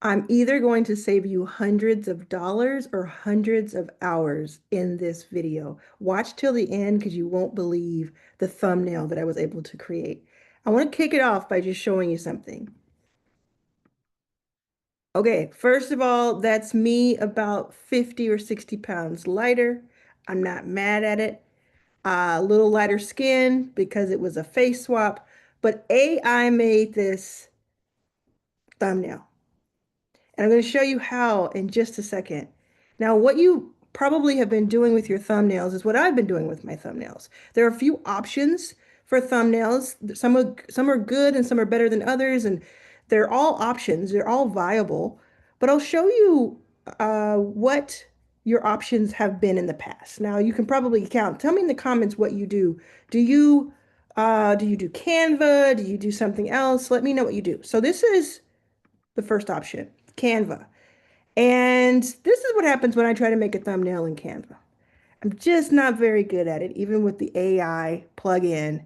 I'm either going to save you hundreds of dollars or hundreds of hours in this video. Watch till the end because you won't believe the thumbnail that I was able to create. I want to kick it off by just showing you something. Okay, first of all, that's me about 50 or 60 pounds lighter. I'm not mad at it. A little lighter skin because it was a face swap, but AI made this thumbnail. And I'm going to show you how in just a second. Now, what you probably have been doing with your thumbnails is what I've been doing with my thumbnails. There are a few options for thumbnails. Some are good and some are better than others, and they're all options. They're all viable. But I'll show you what your options have been in the past. Now, you can probably count. Tell me in the comments what you do. Do you do Canva? Do you do something else? Let me know what you do. So this is the first option, Canva. And this is what happens when I try to make a thumbnail in Canva. I'm just not very good at it, even with the AI plugin.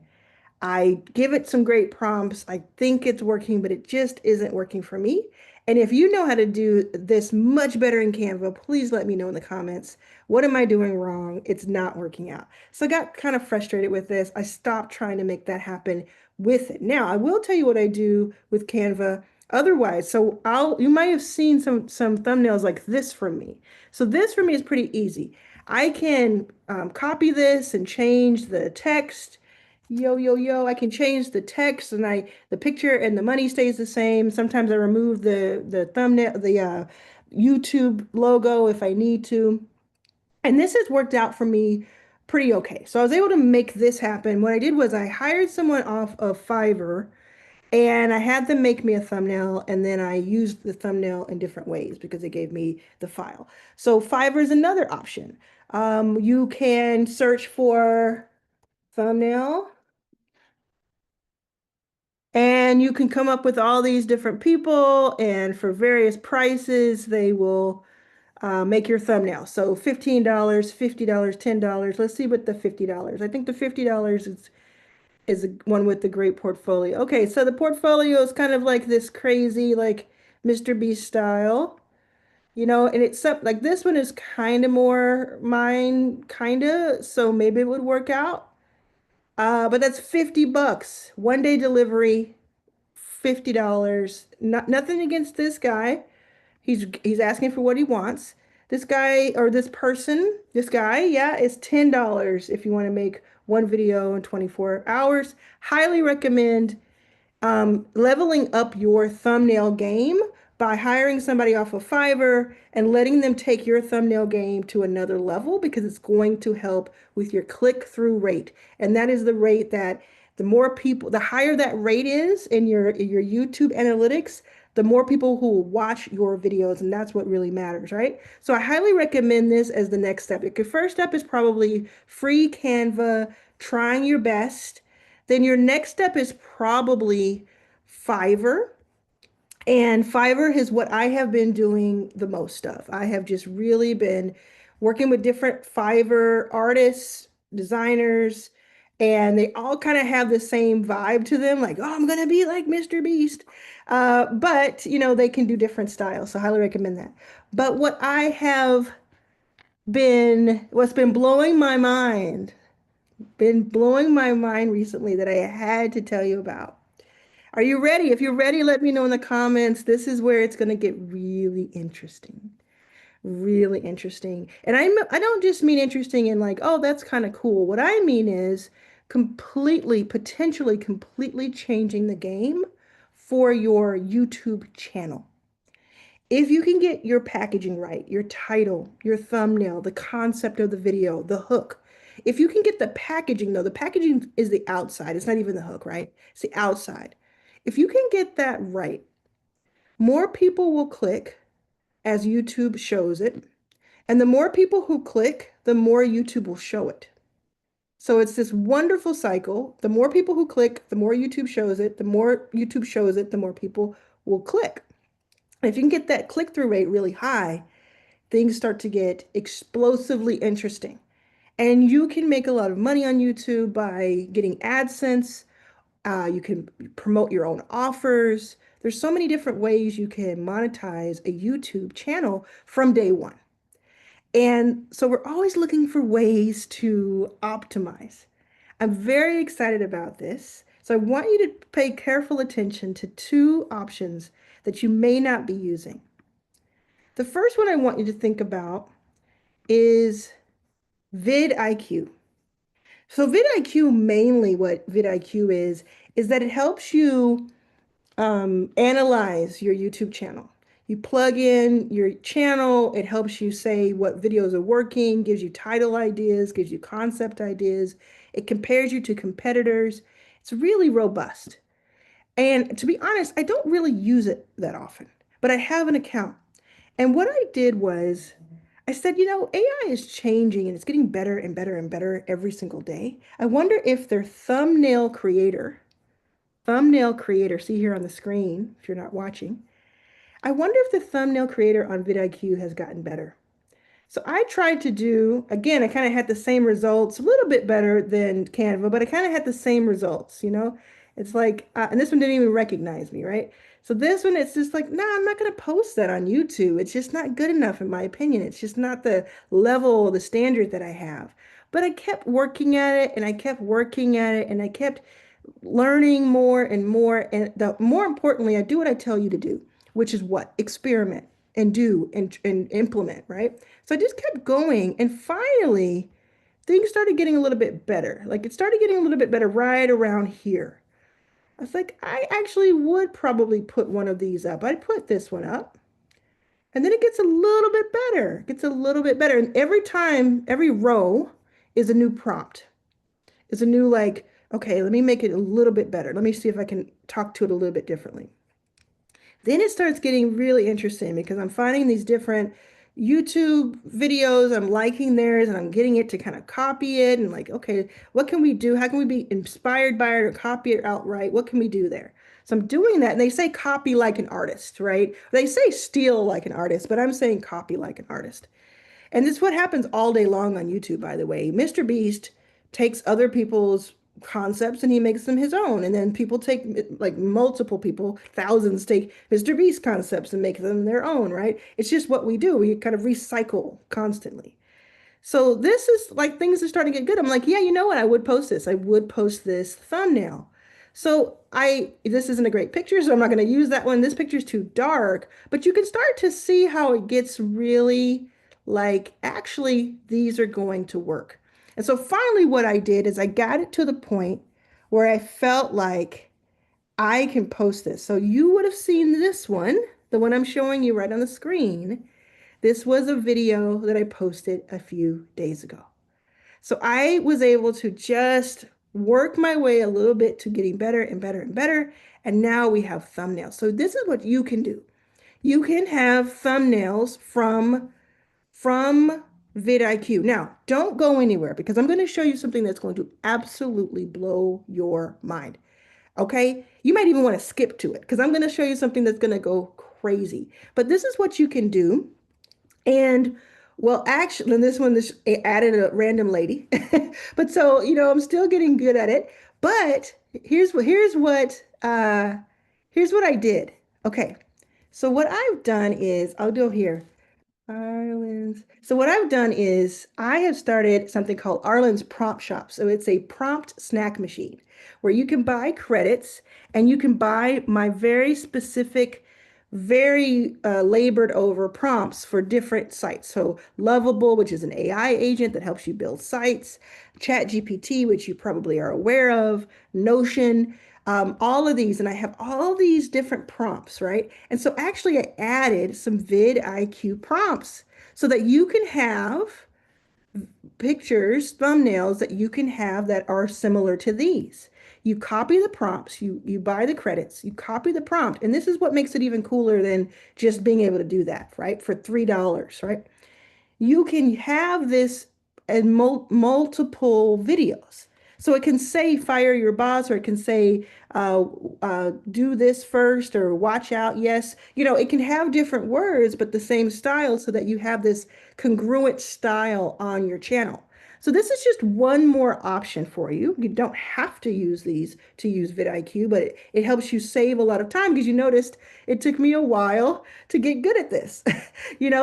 I give it some great prompts. I think it's working, but it just isn't working for me. And if you know how to do this much better in Canva, please let me know in the comments. What am I doing wrong? It's not working out. So I got kind of frustrated with this. I stopped trying to make that happen with it. Now, I will tell you what I do with Canva otherwise. So you might have seen some thumbnails like this from me. So this for me is pretty easy. I can copy this and change the text. Yo, yo, yo, I can change the text and the picture and the money stays the same. Sometimes I remove the thumbnail, the YouTube logo if I need to. And this has worked out for me pretty okay. So I was able to make this happen. What I did was I hired someone off of Fiverr and I had them make me a thumbnail, and then I used the thumbnail in different ways because they gave me the file. So Fiverr is another option. You can search for thumbnail. And you can come up with all these different people, and for various prices, they will make your thumbnail. So $15, $50, $10. Let's see what the $50. I think the $50 is the one with the great portfolio. Okay, so the portfolio is kind of like this crazy, like Mr. Beast style, and it's like this one is kind of more mine, kind of, so maybe it would work out. But that's 50 bucks, 1 day delivery. $50. Nothing against this guy. He's asking for what he wants. This guy or this guy, yeah, is $10 if you want to make one video in 24 hours. Highly recommend leveling up your thumbnail game by hiring somebody off of Fiverr and letting them take your thumbnail game to another level because it's going to help with your click-through rate. And that is the rate that the more people, the higher that rate is in your YouTube analytics, the more people who will watch your videos, and that's what really matters, right? So I highly recommend this as the next step. Your first step is probably free Canva, trying your best. Then your next step is probably Fiverr. And Fiverr is what I have been doing the most of. I have just really been working with different Fiverr artists, designers, and they all kind of have the same vibe to them, like, oh, I'm gonna be like Mr. Beast. But they can do different styles, so highly recommend that. But what's been blowing my mind recently that I had to tell you about. Are you ready? If you're ready, let me know in the comments. This is where it's going to get really interesting. Really interesting. And I don't just mean interesting in like, oh, that's kind of cool. What I mean is potentially completely changing the game for your YouTube channel. If you can get your packaging right, your title, your thumbnail, the concept of the video, the hook. If you can get the packaging, though, the packaging is the outside. It's not even the hook, right? It's the outside. If you can get that right, more people will click as YouTube shows it. And the more people who click, the more YouTube will show it. So it's this wonderful cycle. The more people who click, the more YouTube shows it. The more YouTube shows it, the more people will click. And if you can get that click-through rate really high, things start to get explosively interesting. And you can make a lot of money on YouTube by getting AdSense. You can promote your own offers. There's so many different ways you can monetize a YouTube channel from day one. And so we're always looking for ways to optimize. I'm very excited about this. So I want you to pay careful attention to two options that you may not be using. The first one I want you to think about is vidIQ. So vidIQ, mainly what vidIQ is that it helps you analyze your YouTube channel. You plug in your channel, it helps you say what videos are working, gives you title ideas, gives you concept ideas. It compares you to competitors. It's really robust. And to be honest, I don't really use it that often, but I have an account. And what I did was I said, AI is changing and it's getting better and better and better every single day. I wonder if their thumbnail creator, see here on the screen, if you're not watching, I wonder if the thumbnail creator on vidIQ has gotten better. So I tried to do, again, I kind of had the same results, a little bit better than Canva, but I kind of had the same results. It's like, and this one didn't even recognize me, right? So this one, it's just like, no, I'm not going to post that on YouTube. It's just not good enough, in my opinion. It's just not the level, the standard that I have. But I kept working at it and I kept working at it and I kept learning more and more. And more importantly, I do what I tell you to do, which is what? Experiment and do and implement, right? So I just kept going. And finally, things started getting a little bit better. Like it started getting a little bit better right around here. I was like, I actually would probably put one of these up. I'd put this one up. And then it gets a little bit better. It gets a little bit better. And every time, every row is a new prompt. It's a new, like, okay, let me make it a little bit better. Let me see if I can talk to it a little bit differently. Then it starts getting really interesting because I'm finding these different YouTube videos, I'm liking theirs and I'm getting it to kind of copy it and like, okay, what can we do? How can we be inspired by it or copy it outright? What can we do there? So I'm doing that and they say copy like an artist, right? They say steal like an artist, but I'm saying copy like an artist. And this is what happens all day long on YouTube, by the way. Mr. Beast takes other people's concepts and he makes them his own. And then people take, like multiple people, thousands take Mr. Beast concepts and make them their own, right? It's just what we do. We kind of recycle constantly. So this is like things are starting to get good. I'm like, yeah, you know what? I would post this. I would post this thumbnail. So this isn't a great picture, so I'm not going to use that one. This picture is too dark, but you can start to see how it gets really like, actually, these are going to work. And so finally, what I did is I got it to the point where I felt like I can post this. So you would have seen this one, the one I'm showing you right on the screen. This was a video that I posted a few days ago. So I was able to just work my way a little bit to getting better and better and better. And now we have thumbnails. So this is what you can do. You can have thumbnails from vidIQ. Now, don't go anywhere because I'm going to show you something that's going to absolutely blow your mind. Okay? You might even want to skip to it because I'm going to show you something that's going to go crazy. But this is what you can do. And well, actually, this added a random lady. But so, I'm still getting good at it. But here's what I did. Okay. So what I've done is I'll do here. Arlan's. So what I've done is I have started something called Arlan's Prompt Shop. So it's a prompt snack machine where you can buy credits and you can buy my very specific, very labored over prompts for different sites. So Lovable, which is an AI agent that helps you build sites, ChatGPT, which you probably are aware of, Notion, all of these, and I have all these different prompts, right? And so actually I added some vidIQ prompts so that you can have pictures, thumbnails that you can have that are similar to these. You copy the prompts, you buy the credits, you copy the prompt, and this is what makes it even cooler than just being able to do that, right? For $3, right? You can have this in multiple videos. So it can say fire your boss, or it can say do this first, or watch out. Yes, it can have different words, but the same style so that you have this congruent style on your channel. So this is just one more option for you. You don't have to use these to use vidIQ, but it helps you save a lot of time because you noticed it took me a while to get good at this.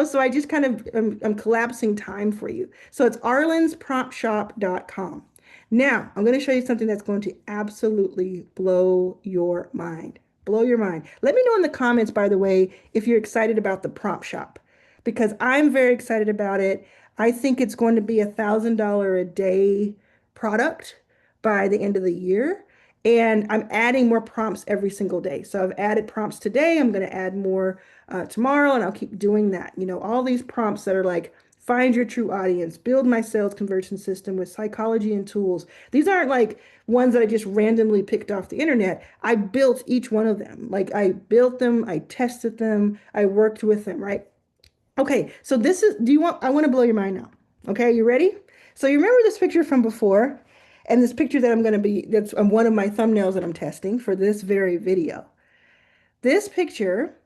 So I just kind of I'm collapsing time for you. So it's arlanspromptshop.com. Now, I'm going to show you something that's going to absolutely blow your mind. Blow your mind. Let me know in the comments, by the way, if you're excited about the prompt shop, because I'm very excited about it. I think it's going to be $1,000 a day product by the end of the year. And I'm adding more prompts every single day. So I've added prompts today. I'm going to add more tomorrow, and I'll keep doing that. All these prompts that are like, find your true audience, build my sales conversion system with psychology and tools. These aren't like ones that I just randomly picked off the internet. I built each one of them. Like I built them, I tested them, I worked with them, right? Okay, so I want to blow your mind now. Okay, you ready? So you remember this picture from before, and this picture that that's one of my thumbnails that I'm testing for this very video. This picture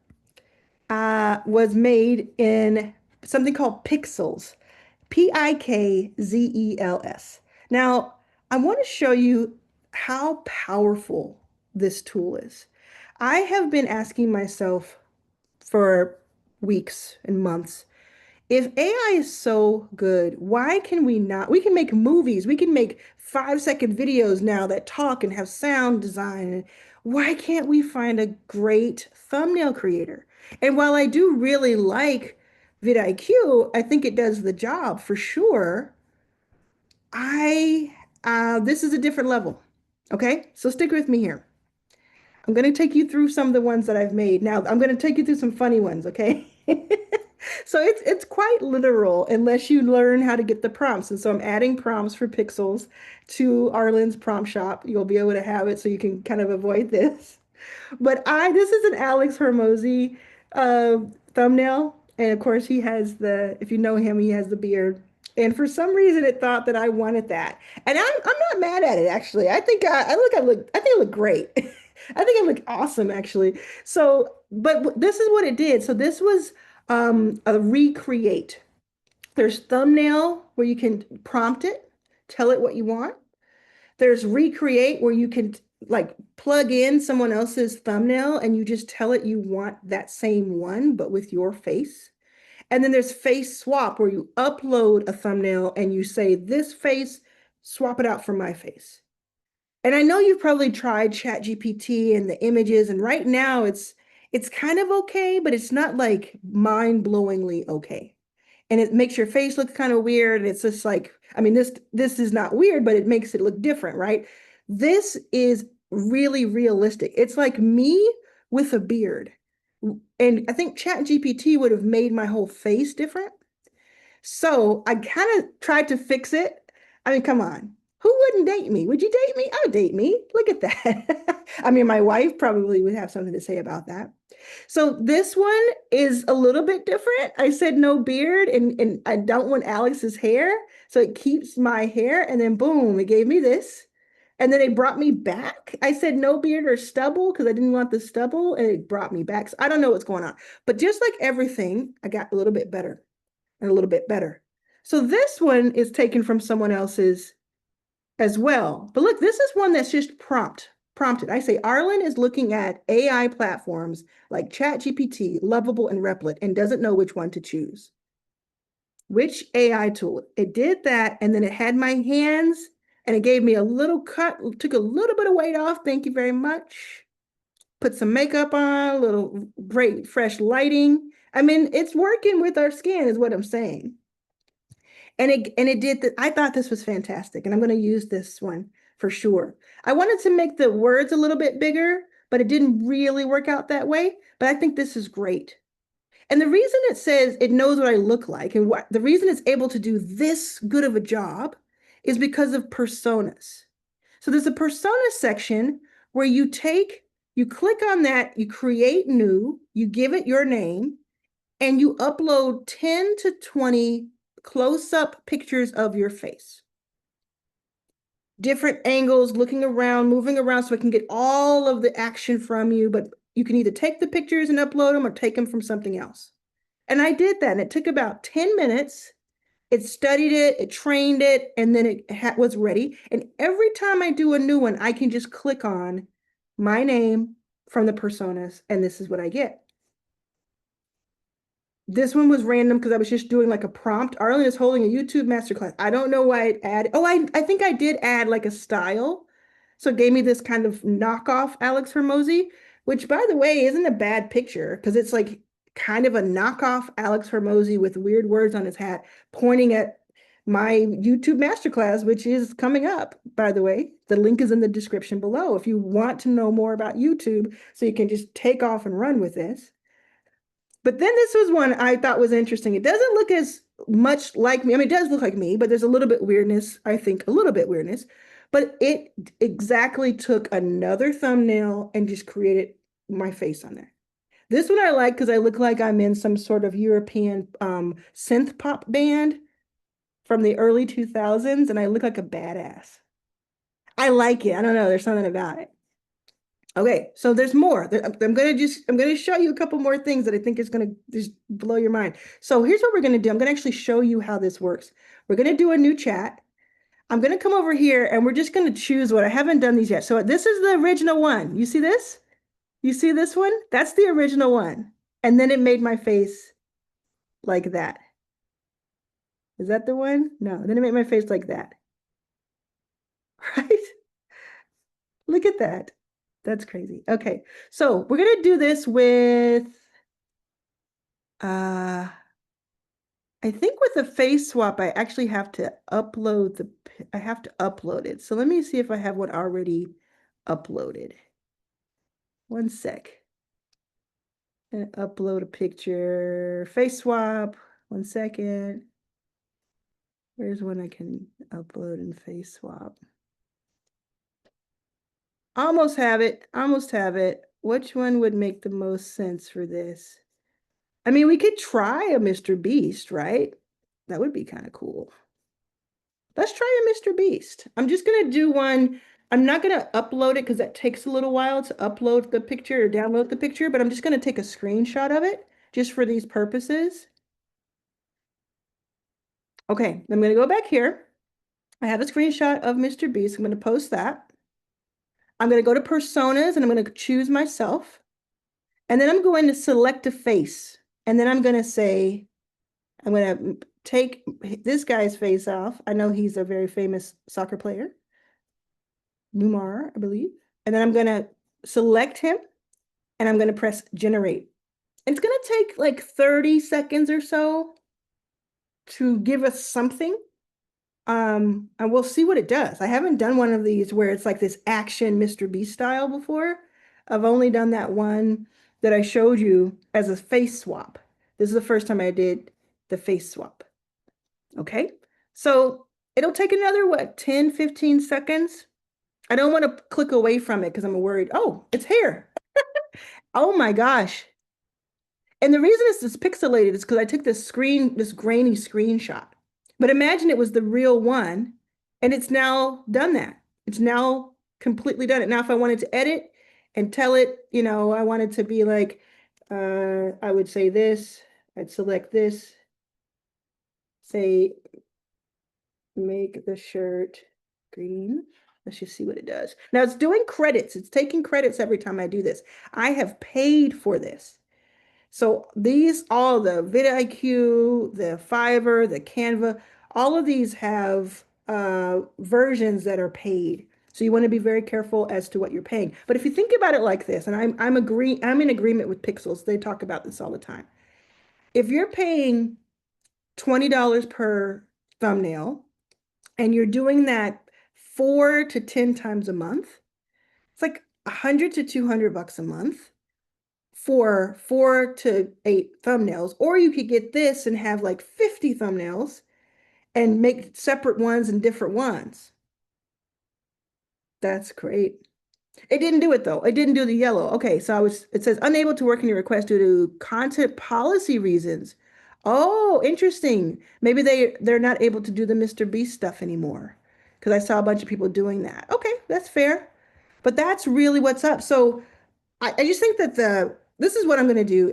was made in something called Pixels, Pixels. Now, I want to show you how powerful this tool is. I have been asking myself for weeks and months, if AI is so good, why can we not? We can make movies, we can make 5-second videos now that talk and have sound design. Why can't we find a great thumbnail creator? And while I do really like vidIQ, I think it does the job for sure. I This is a different level. Okay, so stick with me here. I'm going to take you through some of the ones that I've made. Now, I'm going to take you through some funny ones, okay? So it's quite literal unless you learn how to get the prompts. And so I'm adding prompts for Pixels to Arlan's prompt shop. You'll be able to have it so you can kind of avoid this. But this is an Alex Hormozy uh, thumbnail. And of course, if you know him, he has the beard. And for some reason, it thought that I wanted that. And I'm not mad at it, actually. I think I think I look great. I think I look awesome, actually. So, but this is what it did. So this was a recreate. There's thumbnail where you can prompt it, tell it what you want. There's recreate where you can like plug in someone else's thumbnail and you just tell it you want that same one, but with your face. And then there's face swap where you upload a thumbnail and you say, this face, swap it out for my face. And I know you've probably tried ChatGPT and the images, and right now it's kind of okay, but it's not like mind-blowingly okay. And it makes your face look kind of weird. And it's just like, I mean, this is not weird, but it makes it look different, right? This is really realistic. It's like me with a beard. And I think ChatGPT would have made my whole face different. So I kind of tried to fix it. I mean, come on. Who wouldn't date me? Would you date me? I would date me. Look at that. I mean, my wife probably would have something to say about that. So this one is a little bit different. I said no beard, and I don't want Alex's hair. So it keeps my hair. And then boom, it gave me this. And then it brought me back. I said no beard or stubble because I didn't want the stubble, and it brought me back. So I don't know what's going on. But just like everything, I got a little bit better and a little bit better. So this one is taken from someone else's as well. But look, this is one that's just prompted. I say Arlan is looking at AI platforms like ChatGPT, Lovable, and Replit and doesn't know which one to choose. Which AI tool? It did that, and then it had my hands, and it gave me a little cut, took a little bit of weight off. Thank you very much. Put some makeup on, a little great fresh lighting. I mean, it's working with our skin is what I'm saying. And it did that. I thought this was fantastic, and I'm going to use this one for sure. I wanted to make the words a little bit bigger, but it didn't really work out that way. But I think this is great. And the reason it says it knows what I look like and the reason it's able to do this good of a job is because of personas. So there's a persona section where you click on that, you create new, you give it your name, and you upload 10 to 20 close-up pictures of your face. Different angles, looking around, moving around so I can get all of the action from you, but you can either take the pictures and upload them or take them from something else. And I did that, and it took about 10 minutes, It studied it, it trained it, and then it was ready. And every time I do a new one, I can just click on my name from the personas, and this is what I get. This one was random because I was just doing like a prompt. Arlen is holding a YouTube masterclass. I don't know why it added. Oh, I think I did add like a style. So it gave me this kind of knockoff Alex Hermosi, which by the way isn't a bad picture because it's like kind of a knockoff Alex Hermosi with weird words on his hat pointing at my YouTube masterclass, which is coming up, by the way. The link is in the description below if you want to know more about YouTube so you can just take off and run with this. But then this was one I thought was interesting. It doesn't look as much like me. I mean, it does look like me, but there's a little bit weirdness, I think, a little bit weirdness. But it exactly took another thumbnail and just created my face on there. This one I like because I look like I'm in some sort of European synth pop band from the early 2000s, and I look like a badass. I like it. I don't know. There's something about it. Okay, so there's more. I'm gonna show you a couple more things that I think is gonna just blow your mind. So here's what we're gonna do. I'm gonna actually show you how this works. We're gonna do a new chat. I'm gonna come over here and we're just gonna choose what I haven't done these yet. So this is the original one. You see this? You see this one? That's the original one. And then it made my face like that. Is that the one? No, then it made my face like that. Right? Look at that. That's crazy. Okay, so we're gonna do this with I think with the face swap, I actually have to I have to upload it. So let me see if I have one already uploaded. One sec. And upload a picture, face swap. 1 second. Where's one I can upload and face swap? Almost have it. Almost have it. Which one would make the most sense for this? I mean, we could try a Mr. Beast, right? That would be kind of cool. Let's try a Mr. Beast. I'm just going to do one. I'm not going to upload it because that takes a little while to upload the picture or download the picture, but I'm just going to take a screenshot of it just for these purposes. Okay, I'm going to go back here. I have a screenshot of Mr. Beast. I'm going to post that. I'm going to go to personas and I'm going to choose myself. And then I'm going to select a face. And then I'm going to say, I'm going to take this guy's face off. I know he's a very famous soccer player. Numar, I believe. And then I'm going to select him and I'm going to press generate. It's going to take like 30 seconds or so to give us something. And we'll see what it does. I haven't done one of these where it's like this action Mr. Beast style before. I've only done that one that I showed you as a face swap. This is the first time I did the face swap. Okay, so it'll take another, what, 10, 15 seconds? I don't want to click away from it because I'm worried. Oh, it's here. Oh my gosh. And the reason it's pixelated is because I took this grainy screenshot. But imagine it was the real one, and it's now done that. It's now completely done it. Now, if I wanted to edit and tell it, I wanted to be like, I would say this, I'd select this, say, make the shirt green. Let's just see what it does. Now it's doing credits. It's taking credits every time I do this. I have paid for this. So all the vidIQ, the Fiverr, the Canva, all of these have versions that are paid. So you want to be very careful as to what you're paying. But if you think about it like this, and I'm in agreement with Pixels. They talk about this all the time. If you're paying $20 per thumbnail and you're doing that 4 to 10 times a month, it's like 100 to 200 bucks a month for 4 to 8 thumbnails. Or you could get this and have like 50 thumbnails and make separate ones and different ones. That's great. It didn't do it though. It didn't do the yellow. Okay, so it says unable to work in your request due to content policy reasons. Oh, interesting. Maybe they're not able to do the Mr. Beast stuff anymore because I saw a bunch of people doing that. Okay, that's fair. But that's really what's up. So I just think that this is what I'm going to do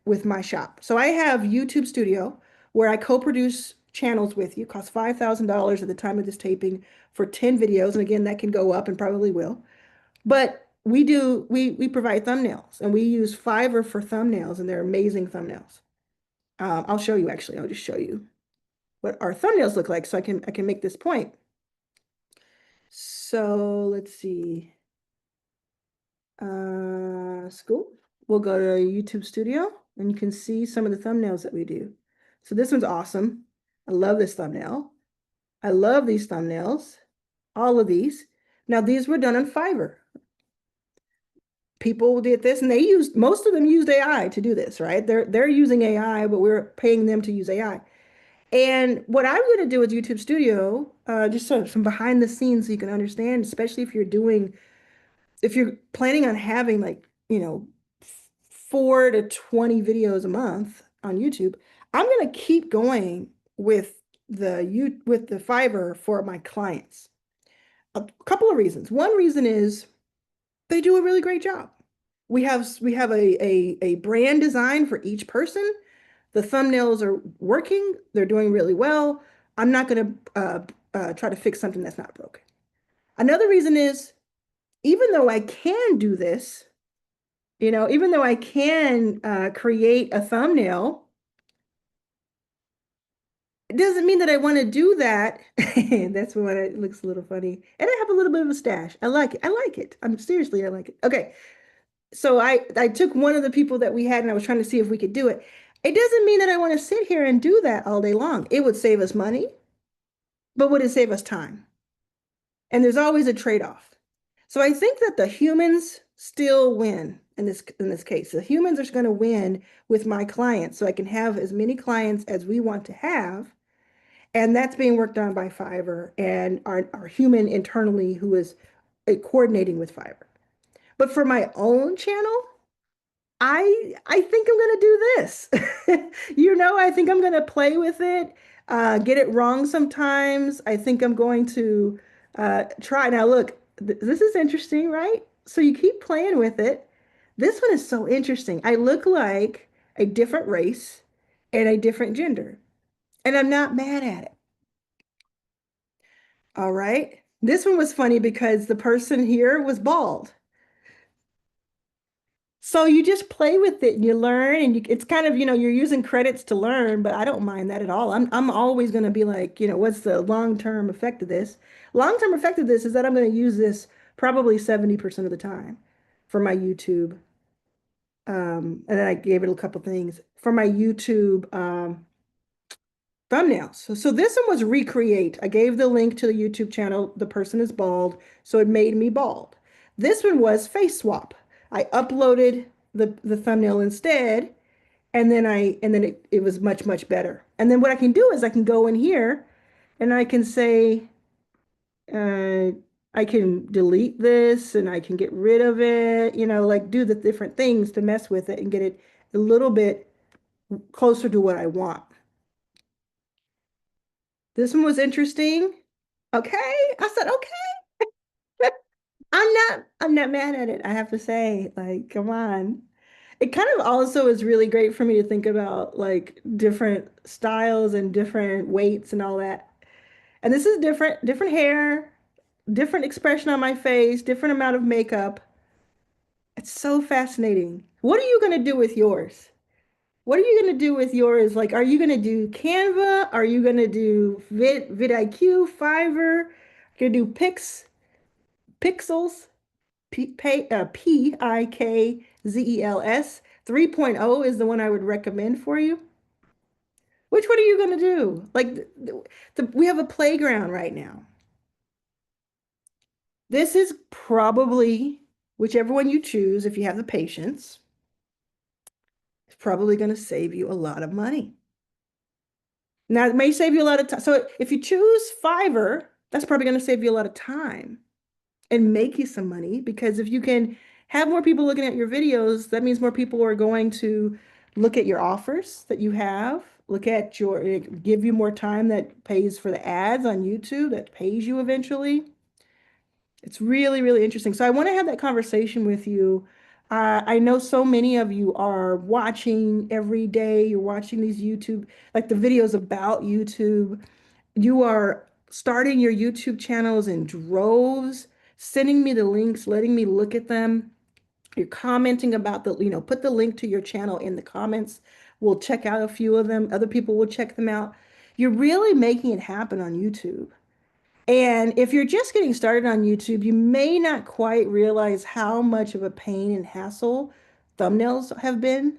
with my shop. So I have YouTube Studio where I co-produce channels with you. It costs $5,000 at the time of this taping for 10 videos. And again, that can go up and probably will. But we provide thumbnails and we use Fiverr for thumbnails and they're amazing thumbnails. I'll show you actually. I'll just show you what our thumbnails look like so I can make this point. So let's see. School. We'll go to YouTube Studio and you can see some of the thumbnails that we do. So this one's awesome. I love this thumbnail. I love these thumbnails. All of these. Now these were done on Fiverr. People did this and most of them used AI to do this, right? They're using AI, but we're paying them to use AI. And what I'm going to do with YouTube Studio, just sort of some behind the scenes so you can understand, especially if you're planning on having like, 4 to 20 videos a month on YouTube, I'm going to keep going with with the Fiverr for my clients. A couple of reasons. One reason is they do a really great job. We have a brand design for each person. The thumbnails are working. They're doing really well. I'm not going to try to fix something that's not broken. Another reason is even though I can do this, even though I can create a thumbnail, it doesn't mean that I want to do that. That's when it looks a little funny. And I have a little bit of a stash. I like it. I like it. Seriously, I like it. Okay. So I took one of the people that we had and I was trying to see if we could do it. It doesn't mean that I want to sit here and do that all day long. It would save us money, but would it save us time? And there's always a trade-off. So I think that the humans still win in this case. The humans are going to win with my clients, so I can have as many clients as we want to have. And that's being worked on by Fiverr and our human internally who is coordinating with Fiverr. But for my own channel, I think I'm gonna do this. I think I'm gonna play with it, get it wrong sometimes. I think I'm going to try. Now, look, this is interesting, right? So you keep playing with it. This one is so interesting. I look like a different race and a different gender, and I'm not mad at it. All right. This one was funny because the person here was bald. So you just play with it and you learn and it's kind of, you're using credits to learn, but I don't mind that at all. I'm always going to be like, what's the long-term effect of this? Long-term effect of this is that I'm going to use this probably 70% of the time for my YouTube. And then I gave it a couple things for my YouTube thumbnails. So this one was recreate. I gave the link to the YouTube channel. The person is bald, so it made me bald. This one was face swap. I uploaded the thumbnail instead, and then it was much, much better. And then what I can do is I can go in here and I can say, uh, I can delete this and I can get rid of it, like do the different things to mess with it and get it a little bit closer to what I want. This one was interesting. Okay. I said, okay. I'm not mad at it. I have to say, like, come on. It kind of also is really great for me to think about like different styles and different weights and all that. And this is different hair, different expression on my face, different amount of makeup. It's so fascinating. What are you going to do with yours? What are you going to do with yours? Like, are you going to do Canva? Are you going to do vidIQ, Fiverr? Going to do Pixels, Pikzels? 3.0 is the one I would recommend for you. Which one are you going to do? Like, we have a playground right now. This is probably, whichever one you choose, if you have the patience, it's probably going to save you a lot of money. Now, it may save you a lot of time. So if you choose Fiverr, that's probably going to save you a lot of time and make you some money because if you can have more people looking at your videos, that means more people are going to look at your offers that you have, give you more time that pays for the ads on YouTube, that pays you eventually. It's really, really interesting. So I want to have that conversation with you I know so many of you are watching every day. You're watching these YouTube, like the videos about YouTube. You are starting your YouTube channels in droves, sending me the links, letting me look at them. You're commenting about put the link to your channel in the comments. We'll check out a few of them. Other people will check them out. You're really making it happen on YouTube. And if you're just getting started on YouTube, you may not quite realize how much of a pain and hassle thumbnails have been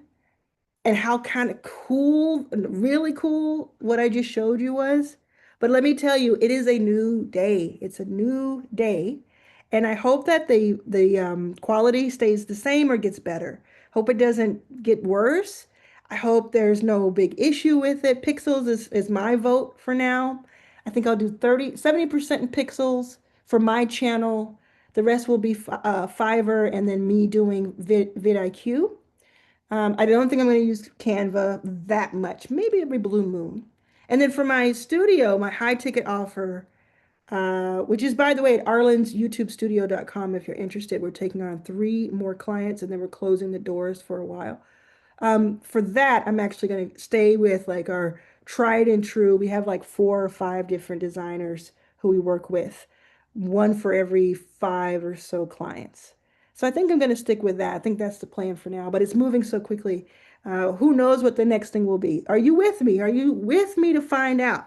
and how kind of cool, really cool what I just showed you was. But let me tell you, it is a new day. It's a new day. And I hope that the quality stays the same or gets better. Hope it doesn't get worse. I hope there's no big issue with it. Pixels is my vote for now. I think I'll do 70% in pixels for my channel. The rest will be Fiverr and then me doing vidIQ. I don't think I'm going to use Canva that much. Maybe every blue moon. And then for my studio, my high ticket offer, which is, by the way, at arlansYouTubeStudio.com. If you're interested, we're taking on 3 more clients and then we're closing the doors for a while. For that, I'm actually going to stay with like our tried and true. We have like 4 or 5 different designers who we work with, one for every 5 or so clients. So I think I'm going to stick with that. I think that's the plan for now, but it's moving so quickly. Who knows what the next thing will be? Are you with me? Are you with me to find out?